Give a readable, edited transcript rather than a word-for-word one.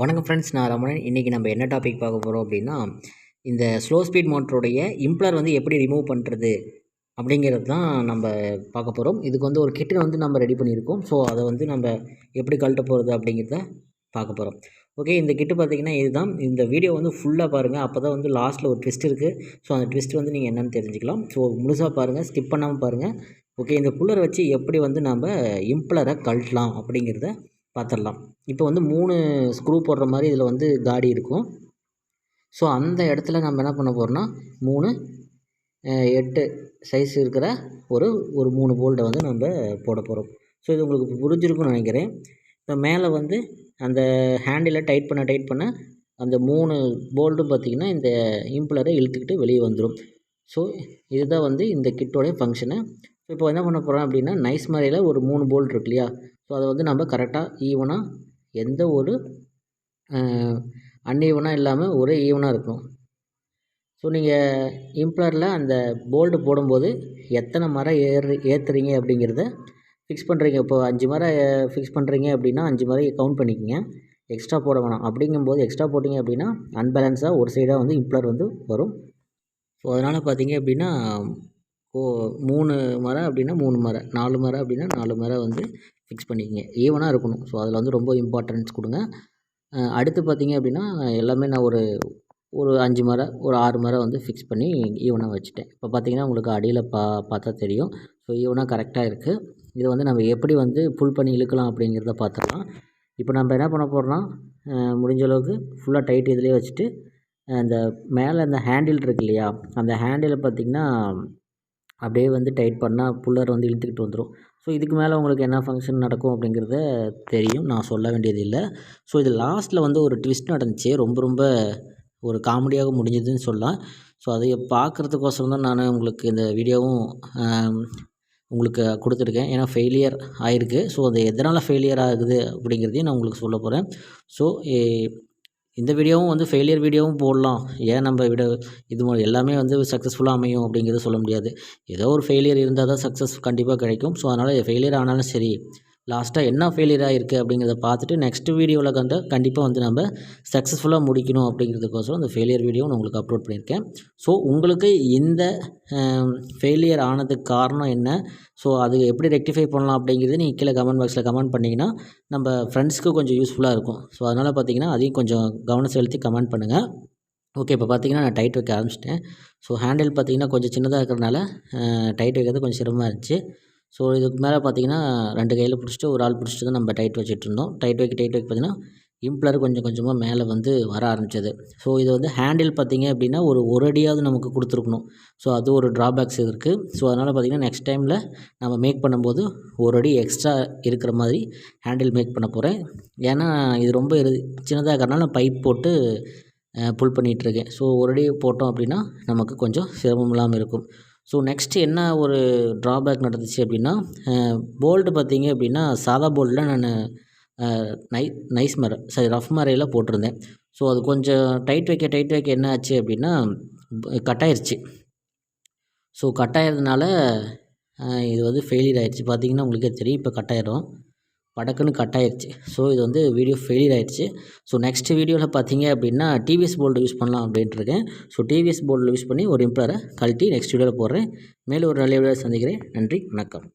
வணக்கம் ஃப்ரெண்ட்ஸ், நான் ரமணன். இன்றைக்கி நம்ம என்ன டாபிக் பார்க்க போகிறோம் அப்படின்னா, இந்த ஸ்லோ ஸ்பீட் மோட்டருடைய இம்ப்ளர் வந்து எப்படி ரிமூவ் பண்ணுறது அப்படிங்கிறது தான் நம்ம பார்க்க போகிறோம். இதுக்கு வந்து ஒரு கிட்டு வந்து நம்ம ரெடி பண்ணியிருக்கோம். ஸோ அதை வந்து நம்ம எப்படி கழட்ட போகிறது அப்படிங்கிறத பார்க்க போகிறோம். ஓகே, இந்த கிட்டு பார்த்திங்கன்னா இதுதான். இந்த வீடியோ வந்து ஃபுல்லாக பாருங்கள், அப்போ தான் வந்து லாஸ்ட்டில் ஒரு ட்விஸ்ட் இருக்குது. ஸோ அந்த ட்விஸ்ட் வந்து நீங்கள் என்னென்னு தெரிஞ்சுக்கலாம். ஸோ முழுசாக பாருங்கள், ஸ்கிப் பண்ணாமல் பாருங்கள். ஓகே, இந்த புல்லரை வச்சு எப்படி வந்து நம்ம இம்ப்ளரை கழட்டலாம் அப்படிங்கிறத பார்த்துடலாம். இப்போ வந்து 3 ஸ்க்ரூ போடுற மாதிரி இதில் வந்து காடி இருக்கும். ஸோ அந்த இடத்துல நம்ம என்ன பண்ண போகிறோம்னா 3 8 சைஸ் இருக்கிற ஒரு 3 போல்ட்டை வந்து நம்ம போட போகிறோம். ஸோ இது உங்களுக்கு புரிஞ்சிருக்குன்னு நினைக்கிறேன். இப்போ மேலே வந்து அந்த ஹேண்டில் டைட் பண்ண அந்த 3 போல்ட்டும் பார்த்திங்கன்னா இந்த இம்ப்ளரை இழுத்துக்கிட்டு வெளியே வந்துடும். ஸோ இதுதான் வந்து இந்த கிட்டோடைய ஃபங்க்ஷனு. ஸோ இப்போ என்ன பண்ண போகிறோம் அப்படின்னா, நைஸ் மாதிரியில் ஒரு 3 போல்ட் இருக்கு இல்லையா, ஸோ அதை வந்து நம்ம கரெக்டாக ஈவனாக, எந்த ஒரு அன்ஈவனாக இல்லாமல் ஒரே ஈவனாக இருக்கணும். ஸோ நீங்கள் இம்ப்ளரில் அந்த போல்டு போடும்போது எத்தனை மரம் ஏற்றுறீங்க அப்படிங்கிறத ஃபிக்ஸ் பண்ணுறீங்க. இப்போ 5 மரம் ஃபிக்ஸ் பண்ணுறீங்க அப்படின்னா 5 மரம் கவுண்ட் பண்ணிக்கோங்க, எக்ஸ்ட்ரா போட வேணாம். அப்படிங்கும்போது எக்ஸ்ட்ரா போட்டிங்க அப்படின்னா அன்பேலன்ஸாக ஒரு சைடாக வந்து இம்ப்ளர் வந்து வரும். ஸோ அதனால் பார்த்தீங்க அப்படின்னா 3 மரம் அப்படின்னா 3 மரம், 4 மரம் அப்படின்னா 4 மரம் வந்து ஃபிக்ஸ் பண்ணிக்கங்க. ஈவனாக இருக்கணும். ஸோ அதில் வந்து ரொம்ப இம்பார்ட்டன்ஸ் கொடுங்க. அடுத்து பார்த்திங்க அப்படின்னா எல்லாமே நான் ஒரு 5 மரம், ஒரு 6 மரம் வந்து ஃபிக்ஸ் பண்ணி ஈவனாக வச்சுட்டேன். இப்போ பார்த்திங்கன்னா உங்களுக்கு அடியில் பார்த்தா தெரியும். ஸோ ஈவனாக கரெக்டாக இருக்குது. இதை வந்து நம்ம எப்படி வந்து புல் பண்ணி இழுக்கலாம் அப்படிங்கிறத பார்த்துக்கலாம். இப்போ நம்ம என்ன பண்ண போகிறோம்னா, முடிஞ்ச அளவுக்கு ஃபுல்லாக டைட் இதிலே வச்சுட்டு, அந்த மேலே அந்த ஹேண்டில் இருக்கு இல்லையா, அந்த ஹேண்டிலை பார்த்திங்கன்னா அப்படியே வந்து டைட் பண்ணால் புல்லர் வந்து இழுத்துக்கிட்டு வந்துடும். ஸோ இதுக்கு மேலே உங்களுக்கு என்ன ஃபங்க்ஷன் நடக்கும் அப்படிங்கிறத தெரியும், நான் சொல்ல வேண்டியது இல்லை. ஸோ இது லாஸ்ட்டில் வந்து ஒரு ட்விஸ்ட் நடந்துச்சு, ரொம்ப ஒரு காமெடியாக முடிஞ்சதுன்னு சொல்லலாம். ஸோ அதை பார்க்குறதுக்கோசரம் தான் நான் உங்களுக்கு இந்த வீடியோவும் உங்களுக்கு கொடுத்துருக்கேன். ஏன்னா ஃபெயிலியர் ஆகிருக்கு. ஸோ அது எதனால் ஃபெயிலியர் ஆகுது அப்படிங்கிறதையும் நான் உங்களுக்கு சொல்ல போகிறேன். ஸோ இந்த வீடியோவும் வந்து ஃபெயிலியர் வீடியோவும் போடலாம். ஏன் நம்ம இது எல்லாமே வந்து சக்ஸஸ்ஃபுல்லாக அமையும் அப்படிங்கிறத சொல்ல முடியாது. ஏதோ ஒரு ஃபெயிலியர் இருந்தால் தான் சக்ஸஸ் கண்டிப்பாக கிடைக்கும். ஸோ அதனால் ஃபெயிலியர் ஆனாலும் சரி, லாஸ்ட்டாக என்ன ஃபெயிலியர் ஆகிருக்கு அப்படிங்கிறத பார்த்துட்டு நெக்ஸ்ட் வீடியோவில் கண்டிப்பாக வந்து நம்ம சக்ஸஸ்ஃபுல்லாக முடிக்கணும் அப்படிங்கிறதுக்கோசரம் இந்த ஃபெயிலியர் வீடியோ நான் உங்களுக்கு அப்லோட் பண்ணியிருக்கேன். ஸோ உங்களுக்கு இந்த ஃபெயிலியர் ஆனதுக்கு காரணம் என்ன, ஸோ அது எப்படி ரெக்டிஃபை பண்ணலாம் அப்படிங்கிறது நீங்கள் கீழே கமெண்ட் பாக்ஸில் கமெண்ட் பண்ணிங்கன்னா நம்ம ஃப்ரெண்ட்ஸ்க்கு கொஞ்சம் யூஸ்ஃபுல்லாக இருக்கும். ஸோ அதனால் பார்த்திங்கன்னா அதையும் கொஞ்சம் கவனம் செலுத்தி கமெண்ட் பண்ணுங்கள். ஓகே, இப்போ பார்த்திங்கன்னா நான் டைட் வைக்க ஆரம்பிச்சிட்டேன். ஸோ ஹேண்டில் பார்த்திங்கன்னா கொஞ்சம் சின்னதாக இருக்கிறதுனால டைட் வைக்கிறது கொஞ்சம் சிரமமாக இருந்துச்சு. ஸோ இதுக்கு மேலே பார்த்திங்கன்னா 2 கையில் பிடிச்சிட்டு ஒரு ஆள் பிடிச்சிட்டு தான் நம்ம டைட் வச்சுட்ருந்தோம். டைட் வைக்க பார்த்திங்கன்னா இம்ப்ளர் கொஞ்சம் கொஞ்சமாக மேலே வந்து வர ஆரம்பிச்சது. ஸோ இது வந்து ஹேண்டில் பார்த்திங்க அப்படின்னா ஒரு அடியாவது நமக்கு கொடுத்துருக்கணும். ஸோ அது ஒரு ட்ராபேக்ஸ் இருக்குது. ஸோ அதனால் பார்த்திங்கன்னா நெக்ஸ்ட் டைமில் நம்ம மேக் பண்ணும்போது ஒரு அடி எக்ஸ்ட்ரா இருக்கிற மாதிரி ஹேண்டில் மேக் பண்ண போகிறேன். ஏன்னா இது ரொம்ப சின்னதாக இருக்கிறனால நான் பைப் போட்டு புல் பண்ணிகிட்ருக்கேன். ஸோ ஒரு அடி போட்டோம் அப்படின்னா நமக்கு கொஞ்சம் சிரமம் இல்லாமல் இருக்கும். ஸோ நெக்ஸ்ட்டு என்ன ஒரு ட்ராபேக் நடந்துச்சு அப்படின்னா, போல்டு பார்த்திங்க அப்படின்னா சாதா போல்டில் நான் நைஸ் மரம் ரஃப் மரையில் போட்டிருந்தேன். ஸோ அது கொஞ்சம் டைட் வைக்க என்ன ஆச்சு அப்படின்னா கட்டாயிருச்சு. ஸோ கட்டாயிருந்தனால இது வந்து ஃபெயிலியர் ஆகிடுச்சு. பார்த்திங்கன்னா உங்களுக்கே தெரியும், இப்போ கட்டாயிரும், படக்குன்னு கட்டாயிருச்சு. ஸோ இது வந்து வீடியோ ஃபெயிலியர் ஆகிடுச்சு. ஸோ நெக்ஸ்ட் வீடியோவில் பார்த்திங்க அப்படின்னா டிவிஎஸ் போல்டு யூஸ் பண்ணலாம் அப்படின்ட்டு இருக்கேன். ஸோ டிவிஎஸ் போல்டு யூஸ் பண்ணி ஒரு இம்ப்ளரை கழட்டி நெக்ஸ்ட் வீடியோவில் போடுறேன். மேலும் ஒரு நல்ல வீடியோவில் சந்திக்கிறேன். நன்றி, வணக்கம்.